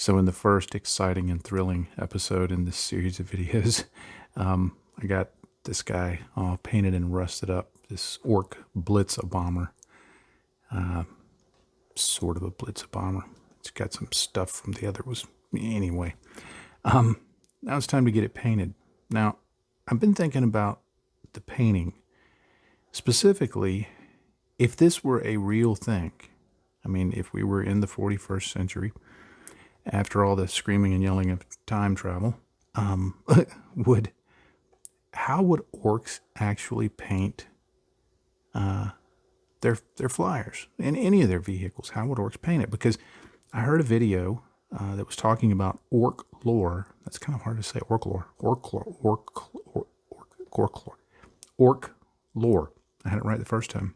So in the first exciting and thrilling episode in this series of videos, I got this guy all painted and rusted up, this Ork Bltiza-Bommer. Sort of a Bltiza-Bomber. It's got some stuff from the other was. Anyway, now it's time to get it painted. Now, I've been thinking about the painting. Specifically, if this were a real thing, I mean, if we were in the 41st century, after all the screaming and yelling of time travel, how would orcs actually paint their flyers in any of their vehicles? How would orcs paint it? Because I heard a video that was talking about orc lore. That's kind of hard to say. Orc lore. Orc lore. I had it right the first time.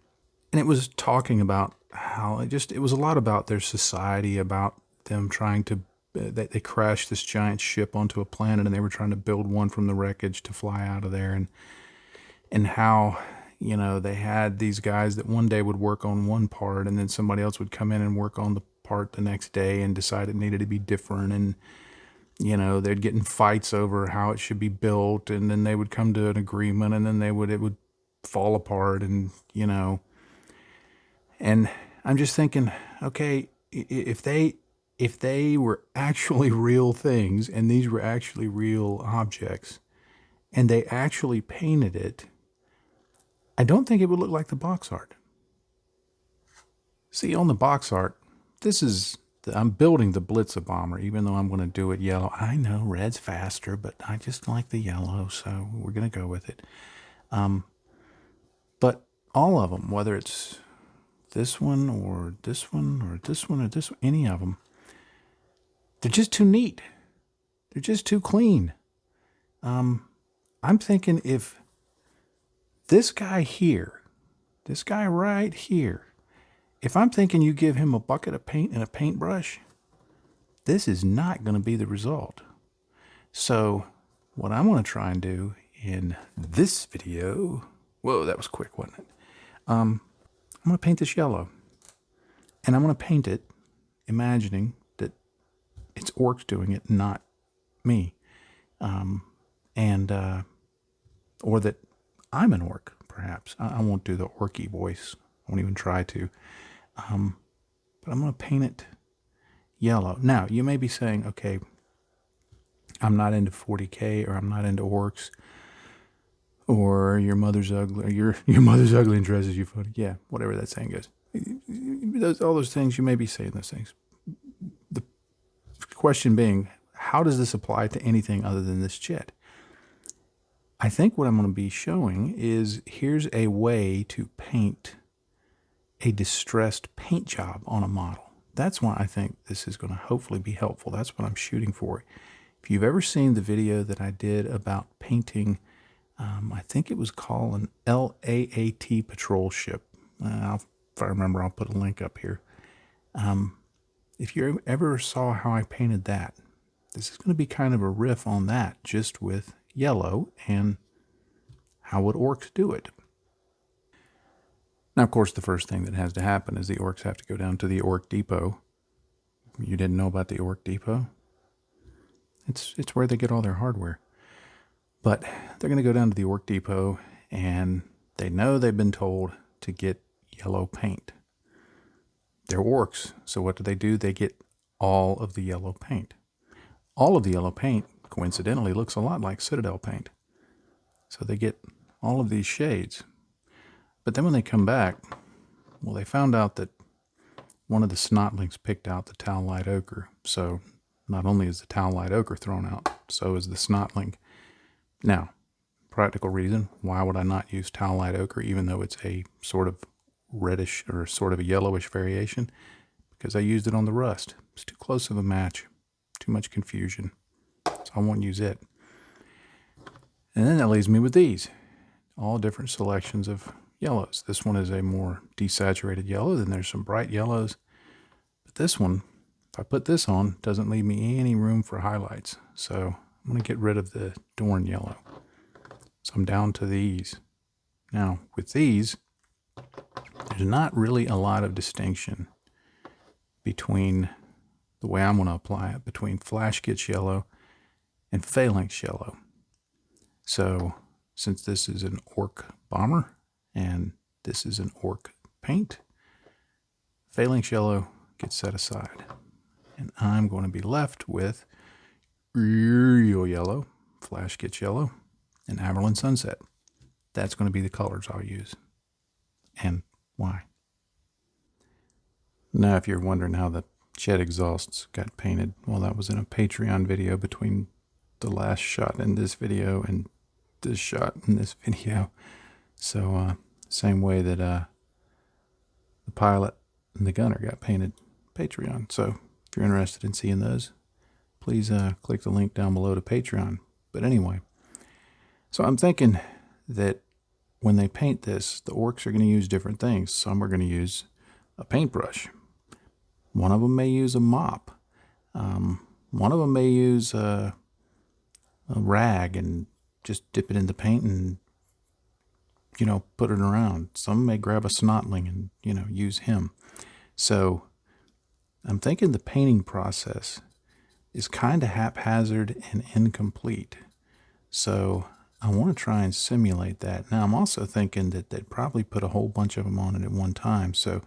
And it was talking about how it was a lot about their society, about them trying to, they crashed this giant ship onto a planet and they were trying to build one from the wreckage to fly out of there. And how, you know, they had these guys that one day would work on one part and then somebody else would come in and work on the part the next day and decide it needed to be different. And, you know, they'd get in fights over how it should be built, and then they would come to an agreement, and then it would fall apart, and, you know. And I'm just thinking, okay, if they were actually real things and these were actually real objects and they actually painted it, I don't think it would look like the box art. See, on the box art, I'm building the Bltiza-Bommer, even though I'm going to do it yellow. I know red's faster, but I just like the yellow, so we're going to go with it. But all of them, whether it's this one or this one or this one or this one, any of them, they're just too neat. They're just too clean. I'm thinking if this guy here, this guy right here, if I'm thinking you give him a bucket of paint and a paintbrush, this is not going to be the result. So what I'm going to try and do in this video, whoa, that was quick, wasn't it? I'm going to paint this yellow. And I'm going to paint it imagining that it's orcs doing it, not me. Or that I'm an orc, perhaps. I won't do the orky voice. I won't even try to. But I'm going to paint it yellow. Now, you may be saying, okay, I'm not into 40K, or I'm not into orcs, or your mother's ugly, or your mother's ugly and dresses you funny. Yeah, whatever that saying goes. All those things, you may be saying those things. The question being, how does this apply to anything other than this jet? I think what I'm going to be showing is, here's a way to paint a distressed paint job on a model. That's why I think this is going to hopefully be helpful. That's what I'm shooting for. If you've ever seen the video that I did about painting, I think it was called an LAAT patrol ship. If I remember, I'll put a link up here. If you ever saw how I painted that, this is going to be kind of a riff on that, just with yellow, and how would orcs do it. Now, of course, the first thing that has to happen is the orcs have to go down to the Ork Depot. You didn't know about the Ork Depot? It's where they get all their hardware. But they're going to go down to the Ork Depot, and they know they've been told to get yellow paint. They're orcs, so what do? They get all of the yellow paint. All of the yellow paint, coincidentally, looks a lot like Citadel paint. So they get all of these shades. But then when they come back, well, they found out that one of the snotlings picked out the Tal Light Ochre. So not only is the Tal Light Ochre thrown out, so is the snotling. Now, practical reason, why would I not use Tal Light Ochre, even though it's a sort of reddish or sort of a yellowish variation? Because I used it on the rust. It's too close of a match, too much confusion, so I won't use it. And then that leaves me with these, all different selections of yellows. This one is a more desaturated yellow. Then there's some bright yellows. But this one, if I put this on, doesn't leave me any room for highlights. So I'm going to get rid of the Dorn yellow. So I'm down to these. Now, with these, there's not really a lot of distinction between the way I'm going to apply it, between Flash Gitz Yellow and Phalanx Yellow. So since this is an Ork Bomber and this is an Ork paint, Phalanx Yellow gets set aside. And I'm going to be left with Yriel Yellow, Flash Gitz Yellow, and Averland Sunset. That's going to be the colors I'll use. And why? Now, if you're wondering how the shed exhausts got painted, well, that was in a Patreon video between the last shot in this video and this shot in this video. So, same way that the pilot and the gunner got painted, Patreon. So, if you're interested in seeing those, please click the link down below to Patreon. But anyway, so I'm thinking that when they paint this, the Orks are going to use different things. Some are going to use a paintbrush. One of them may use a mop. One of them may use a rag and just dip it in the paint and, put it around. Some may grab a snotling and, use him. So I'm thinking the painting process is kind of haphazard and incomplete. So I want to try and simulate that. Now, I'm also thinking that they'd probably put a whole bunch of them on it at one time. So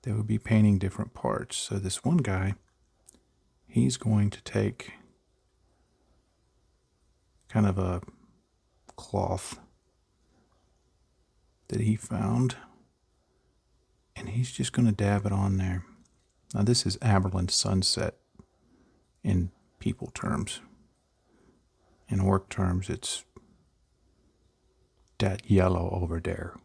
they would be painting different parts. So this one guy, he's going to take kind of a cloth that he found, and he's just going to dab it on there. Now, this is Averland Sunset in people terms. In Ork terms, it's that yellow over there.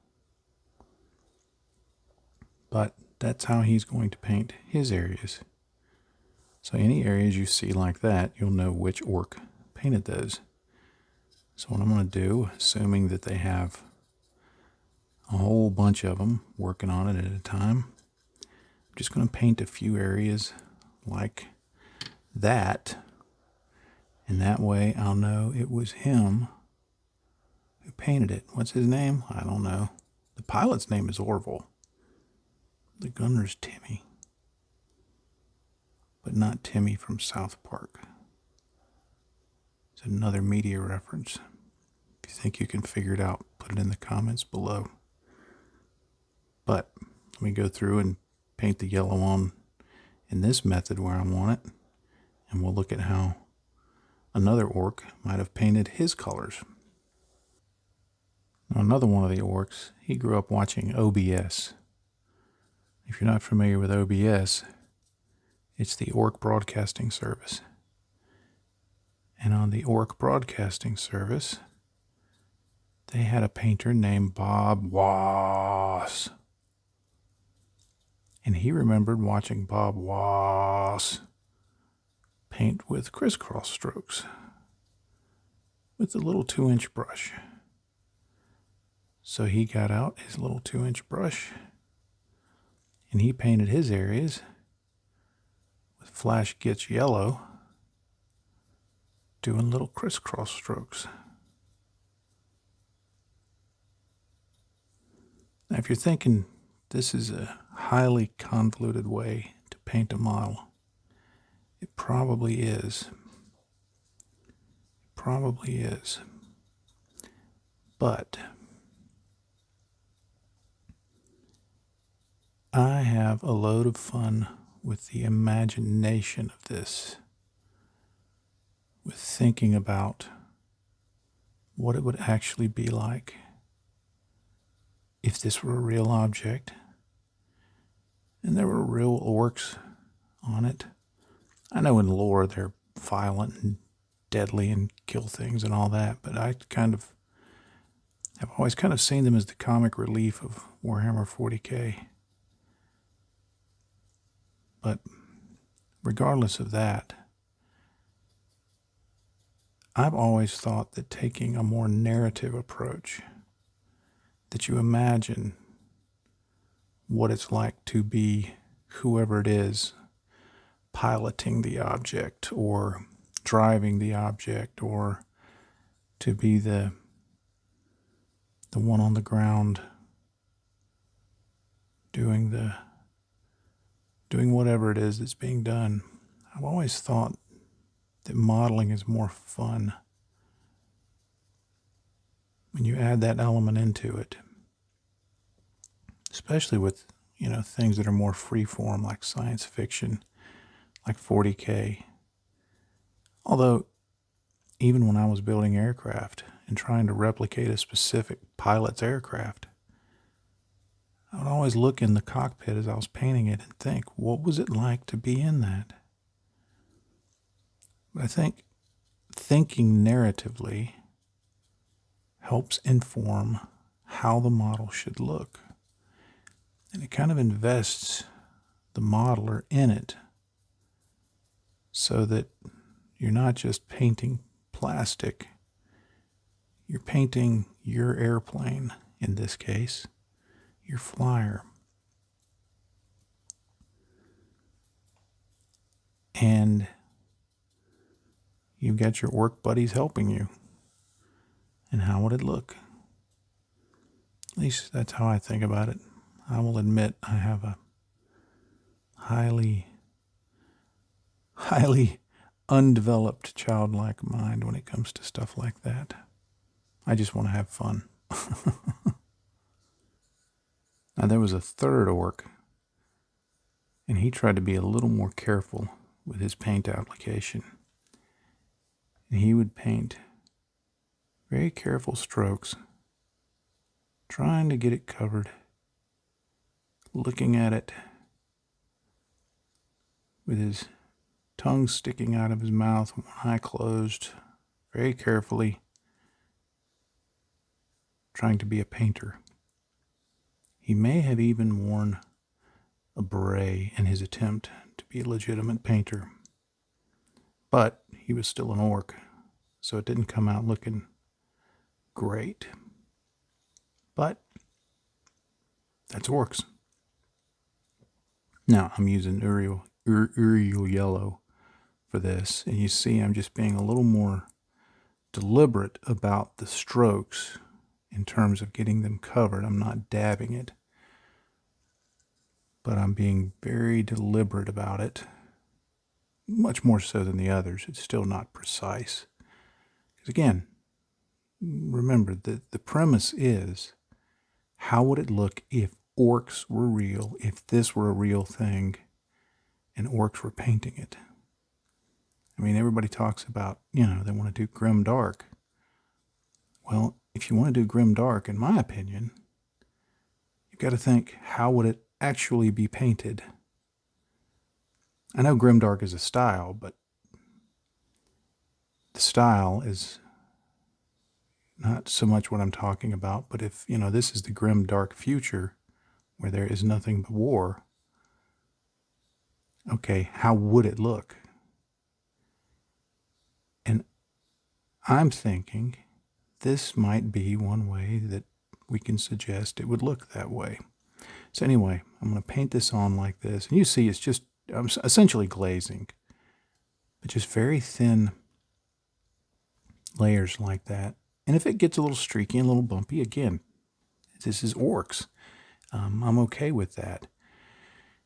But that's how he's going to paint his areas. So any areas you see like that, you'll know which Ork painted those. So what I'm going to do, assuming that they have a whole bunch of them working on it at a time, I'm just going to paint a few areas like that. And that way I'll know it was him who painted it. What's his name? I don't know. The pilot's name is Orville. The gunner's Timmy. But not Timmy from South Park. It's another media reference. If you think you can figure it out, put it in the comments below. But let me go through and paint the yellow on in this method where I want it. And we'll look at how another Ork might have painted his colors. Now, another one of the Orks, he grew up watching OBS. If you're not familiar with OBS, it's the Ork Broadcasting Service. And on the Ork Broadcasting Service, they had a painter named Bob Wass. And he remembered watching Bob Wass paint with crisscross strokes with a little 2-inch brush. So he got out his little 2-inch brush and he painted his areas with Flash Gitz Yellow, doing little crisscross strokes. Now, if you're thinking this is a highly convoluted way to paint a model, it probably is. It probably is. But I have a load of fun with the imagination of this, with thinking about what it would actually be like if this were a real object and there were real Orks on it. I know in lore they're violent and deadly and kill things and all that, but I've always kind of seen them as the comic relief of Warhammer 40k. But regardless of that, I've always thought that taking a more narrative approach, that you imagine what it's like to be whoever it is piloting the object or driving the object, or to be the one on the ground doing whatever it is that's being done. I've always thought that modeling is more fun when you add that element into it, especially with, things that are more freeform like science fiction, like 40K. Although, even when I was building aircraft and trying to replicate a specific pilot's aircraft, I would always look in the cockpit as I was painting it and think, what was it like to be in that? But I think thinking narratively helps inform how the model should look. And it kind of invests the modeler in it so that you're not just painting plastic, you're painting your airplane, in this case, your flyer. And you've got your orc buddies helping you. And how would it look? At least that's how I think about it. I will admit I have a highly undeveloped childlike mind when it comes to stuff like that. I just want to have fun. Now, there was a third orc, and he tried to be a little more careful with his paint application. And he would paint very careful strokes, trying to get it covered, looking at it with his tongue sticking out of his mouth, one eye closed, very carefully, trying to be a painter. He may have even worn a beret in his attempt to be a legitimate painter. But he was still an orc, so it didn't come out looking great. But that's orcs. Now, I'm using Yriel Yellow for this, and you see I'm just being a little more deliberate about the strokes in terms of getting them covered. I'm not dabbing it, but I'm being very deliberate about it, much more so than the others. It's still not precise. Because again, remember that the premise is, how would it look if orcs were real, if this were a real thing, and orcs were painting it? I mean, everybody talks about, they want to do grim dark. Well, if you want to do grim dark, in my opinion, you've got to think, how would it actually be painted? I know grim dark is a style, but the style is not so much what I'm talking about. But if, this is the grim dark future where there is nothing but war, okay, how would it look? And I'm thinking this might be one way that we can suggest it would look that way. So anyway, I'm going to paint this on like this. And you see it's just, I'm essentially glazing, but just very thin layers like that. And if it gets a little streaky and a little bumpy, again, this is orcs. I'm okay with that.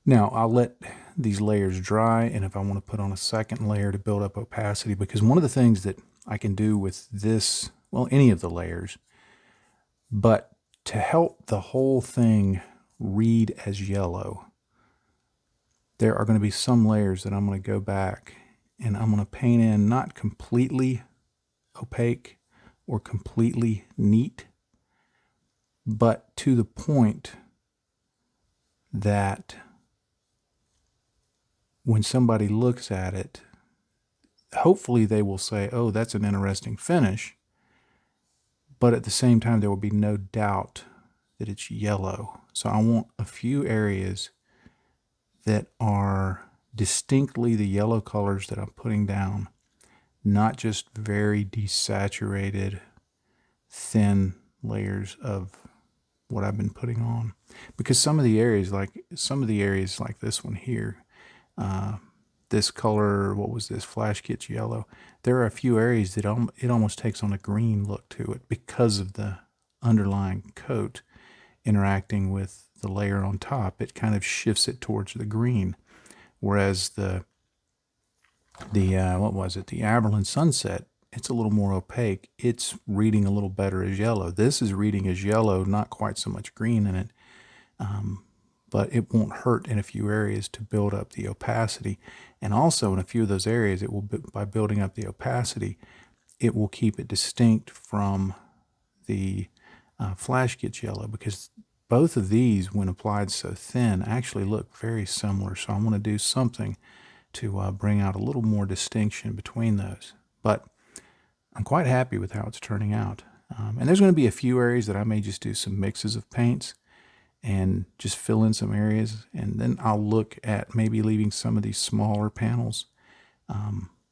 Now, I'll let these layers dry, and if I want to put on a second layer to build up opacity, because one of the things that I can do with this, well, any of the layers, but to help the whole thing read as yellow, there are going to be some layers that I'm going to go back and I'm going to paint in not completely opaque or completely neat, but to the point that when somebody looks at it, hopefully they will say, oh, that's an interesting finish. But at the same time, there will be no doubt that it's yellow. So I want a few areas that are distinctly the yellow colors that I'm putting down, not just very desaturated, thin layers of what I've been putting on. Because some of the areas like this one here, this color, what was this, Flash Gitz yellow, there are a few areas that it almost takes on a green look to it because of the underlying coat interacting with the layer on top. It kind of shifts it towards the green, whereas the The, what was it? The Averland Sunset. It's a little more opaque. It's reading a little better as yellow. This is reading as yellow, not quite so much green in it. But it won't hurt in a few areas to build up the opacity. And also in a few of those areas, it will, by building up the opacity, it will keep it distinct from the Flash Gitz Yellow, because both of these, when applied so thin, actually look very similar. So I want to do something to bring out a little more distinction between those. But I'm quite happy with how it's turning out. And there's going to be a few areas that I may just do some mixes of paints and just fill in some areas. And then I'll look at maybe leaving some of these smaller panels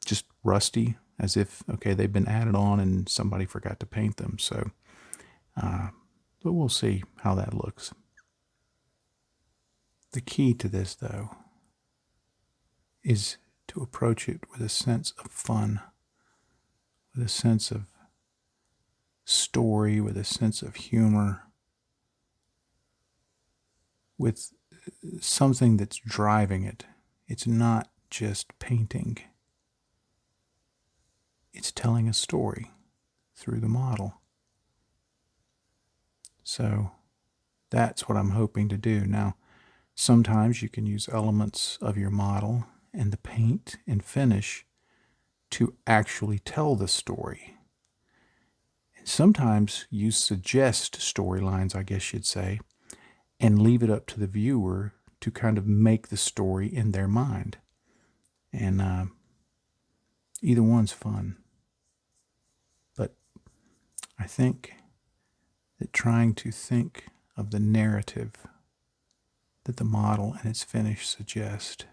just rusty, as if, okay, they've been added on and somebody forgot to paint them. So, but we'll see how that looks. The key to this, though, is to approach it with a sense of fun, with a sense of story, with a sense of humor, with something that's driving it. It's not just painting. It's telling a story through the model. So that's what I'm hoping to do. Now, sometimes you can use elements of your model and the paint and finish to actually tell the story. And sometimes you suggest storylines, I guess you'd say, and leave it up to the viewer to kind of make the story in their mind. And either one's fun. But I think that trying to think of the narrative that the model and its finish suggest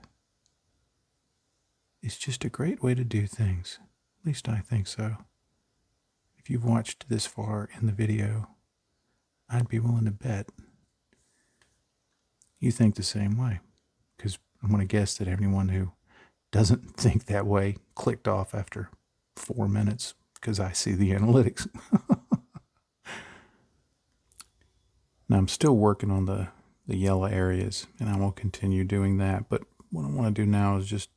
is just a great way to do things. At least I think so. If you've watched this far in the video, I'd be willing to bet you think the same way. Because I'm going to guess that everyone who doesn't think that way clicked off after 4 minutes, because I see the analytics. Now, I'm still working on the yellow areas, and I will continue doing that. But what I want to do now is just,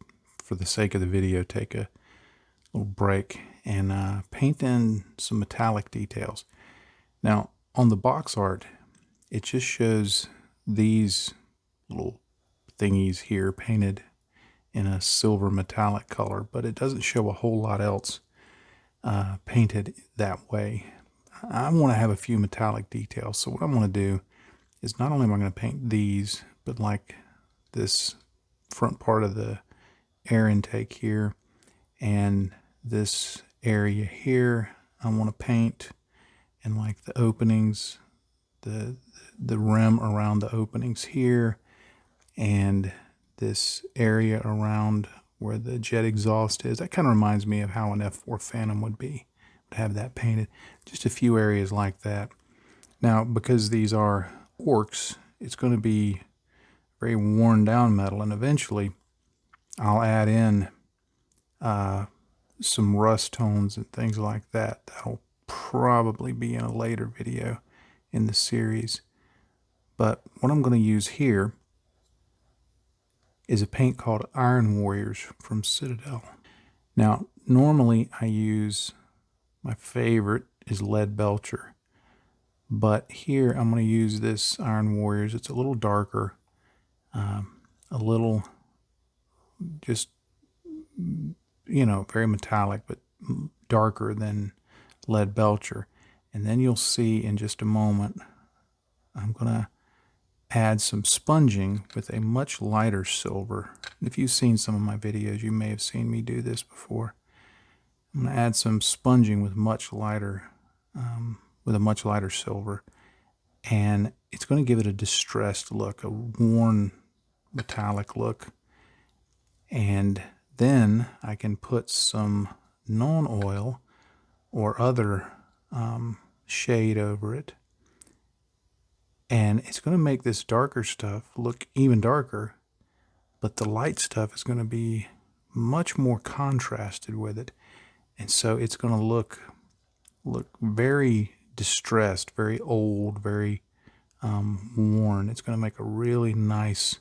for the sake of the video, take a little break and paint in some metallic details. Now, on the box art, it just shows these little thingies here painted in a silver metallic color, but it doesn't show a whole lot else painted that way. I want to have a few metallic details. So what I'm going to do is, not only am I going to paint these, but like this front part of the air intake here and this area here, I want to paint, and like the openings, the rim around the openings here, and this area around where the jet exhaust is. That kind of reminds me of how an F4 Phantom would be, to have that painted. Just a few areas like that. Now, because these are Orks, it's going to be very worn down metal, and eventually I'll add in some rust tones and things like that. That'll probably be in a later video in the series. But what I'm going to use here is a paint called Iron Warriors from Citadel. Now, normally I use, my favorite is Lead Belcher, but here I'm going to use this Iron Warriors. It's a little darker, a little just, you know, very metallic, but darker than Lead Belcher. And then you'll see in just a moment, I'm going to add some sponging with a much lighter silver. If you've seen some of my videos, you may have seen me do this before. I'm going to add some sponging with much lighter, with a much lighter silver, and it's going to give it a distressed look, a worn metallic look. And then I can put some Nuln Oil or other shade over it, and it's going to make this darker stuff look even darker, but the light stuff is going to be much more contrasted with it, and so it's going to look very distressed, very old, very worn. It's going to make a really nice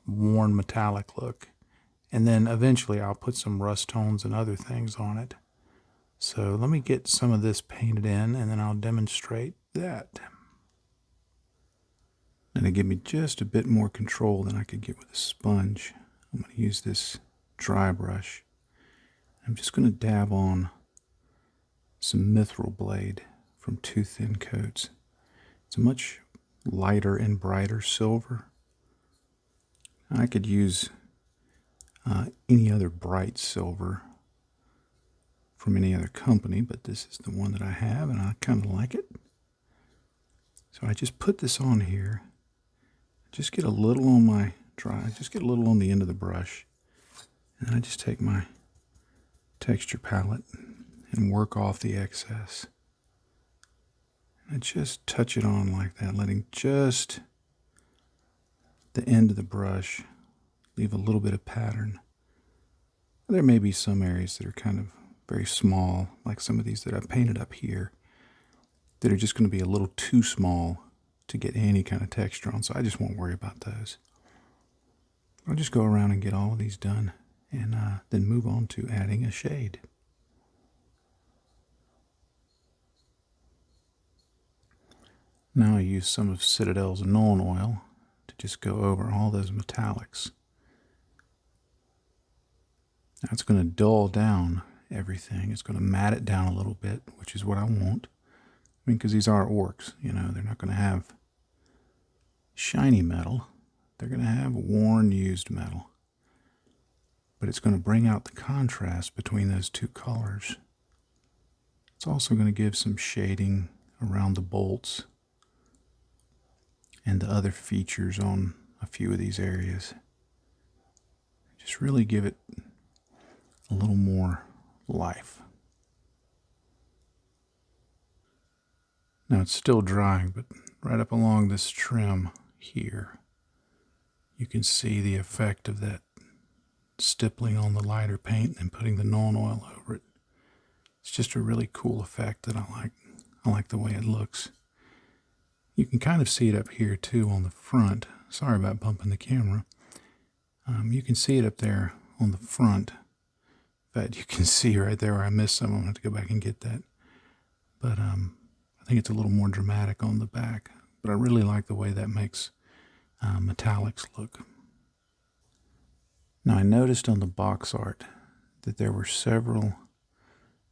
worn metallic look, And then eventually I'll put some rust tones and other things on it. So let me get some of this painted in, and then I'll demonstrate that. And to give me just a bit more control than I could get with a sponge, I'm going to use this dry brush. I'm just going to dab on some Mythril Blade from 2 thin coats. It's a much lighter and brighter silver. I could use any other bright silver from any other company, but this is the one that I have, and I kind of like it. So I just put this on here. Just get a little on my just get a little on the end of the brush, and I just take my texture palette and work off the excess. And I just touch it on like that, letting just the end of the brush leave a little bit of pattern. There may be some areas that are kind of very small, like some of these that I've painted up here, that are just going to be a little too small to get any kind of texture on, so I just won't worry about those. I'll just go around and get all of these done, and then move on to adding a shade. Now I use some of Citadel's Nuln Oil to just go over all those metallics. Now it's going to dull down everything. It's going to matte it down a little bit, which is what I want. I mean, because these are orcs, you know, they're not going to have shiny metal. They're going to have worn, used metal. But it's going to bring out the contrast between those two colors. It's also going to give some shading around the bolts and the other features on a few of these areas. Just really give it a little more life. Now it's still drying, but right up along this trim here, you can see the effect of that stippling on the lighter paint and putting the Nuln Oil over it. It's just a really cool effect that I like. I like the way it looks. You can kind of see it up here too on the front. Sorry about bumping the camera. You can see it up there on the front. In fact, you can see right there where I missed some. I'm going to have to go back and get that. But I think it's a little more dramatic on the back. But I really like the way that makes metallics look. Now I noticed on the box art that there were several of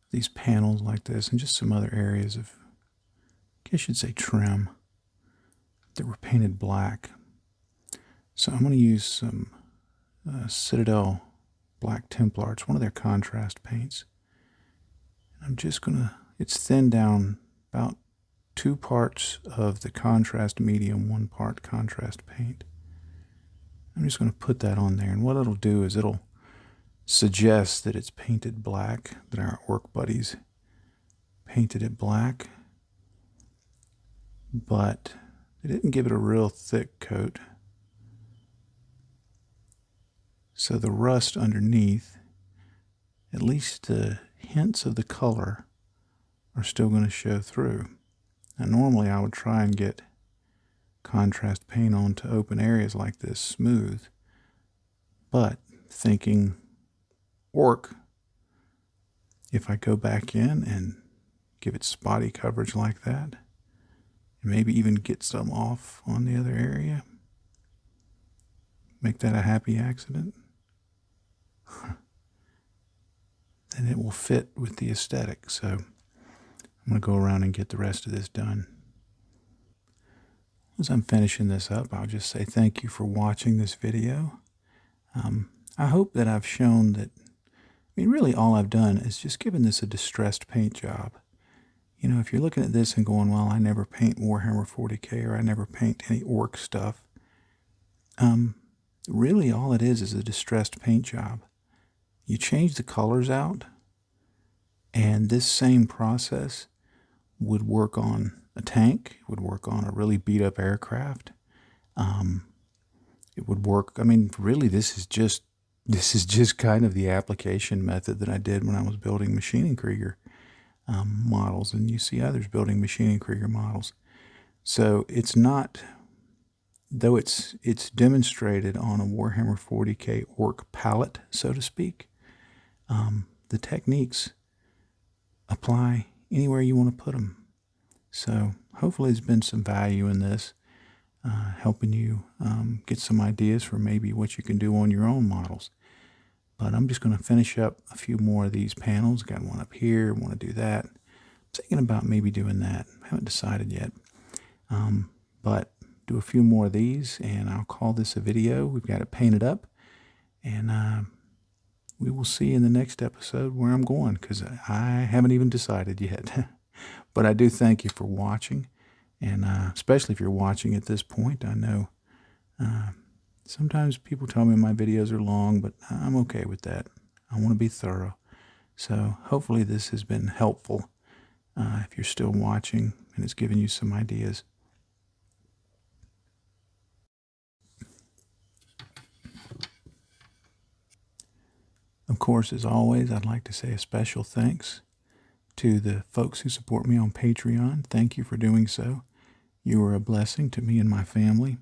these panels like this and just some other areas of, I guess you'd say, trim that were painted black. So I'm going to use some Citadel Black Templar. It's one of their contrast paints. I'm just going to, it's thinned down about 2 parts of the contrast medium, 1 part contrast paint. I'm just going to put that on there, and what it'll do is it'll suggest that it's painted black, that our orc buddies painted it black, but they didn't give it a real thick coat. So the rust underneath, at least the hints of the color, are still going to show through. Now normally I would try and get contrast paint onto open areas like this smooth, but thinking orc, if I go back in and give it spotty coverage like that, and maybe even get some off on the other area, make that a happy accident, then it will fit with the aesthetic. So I'm going to go around and get the rest of this done. As I'm finishing this up, I'll just say thank you for watching this video. I hope that I've shown that, I mean, really all I've done is just given this a distressed paint job. You know, if you're looking at this and going, well, I never paint Warhammer 40K, or I never paint any orc stuff, really all it is a distressed paint job. You change the colors out, and this same process would work on a tank, it would work on a really beat up aircraft. It would work, I mean, really this is just kind of the application method that I did when I was building Machining Krieger models, and you see others building Machining Krieger models. So it's not though it's demonstrated on a Warhammer 40K Ork palette, so to speak, the techniques apply anywhere you want to put them. So hopefully there's been some value in this, helping you get some ideas for maybe what you can do on your own models. But I'm just going to finish up a few more of these panels. Got one up here, want to do that. I'm thinking about maybe doing that. Haven't decided yet. But do a few more of these, and I'll call this a video. We've got it painted up, and we will see in the next episode where I'm going, because I haven't even decided yet. But I do thank you for watching, and especially if you're watching at this point. I know sometimes people tell me my videos are long, but I'm okay with that. I want to be thorough. So hopefully this has been helpful if you're still watching, and it's given you some ideas. Of course, as always, I'd like to say a special thanks to the folks who support me on Patreon. Thank you for doing so. You are a blessing to me and my family,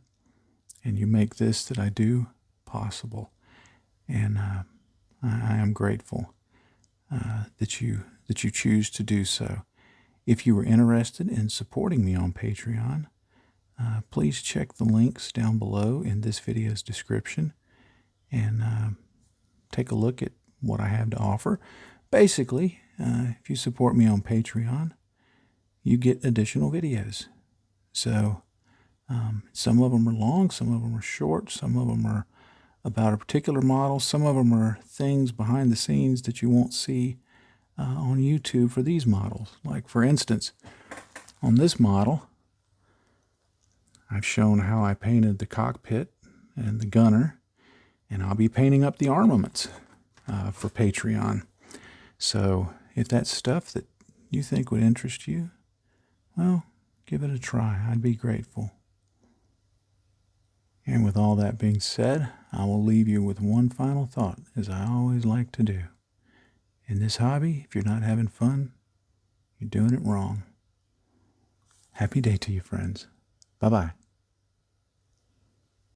and you make this that I do possible. And I am grateful that you choose to do so. If you were interested in supporting me on Patreon, please check the links down below in this video's description and take a look at what I have to offer. Basically, if you support me on Patreon, you get additional videos. So some of them are long, some of them are short, some of them are about a particular model, some of them are things behind the scenes that you won't see on YouTube for these models. Like, for instance, on this model, I've shown how I painted the cockpit and the gunner, and I'll be painting up the armaments for Patreon. So if that's stuff that you think would interest you, well, give it a try. I'd be grateful. And with all that being said, I will leave you with one final thought, as I always like to do. In this hobby, if you're not having fun, you're doing it wrong. Happy day to you, friends. Bye-bye.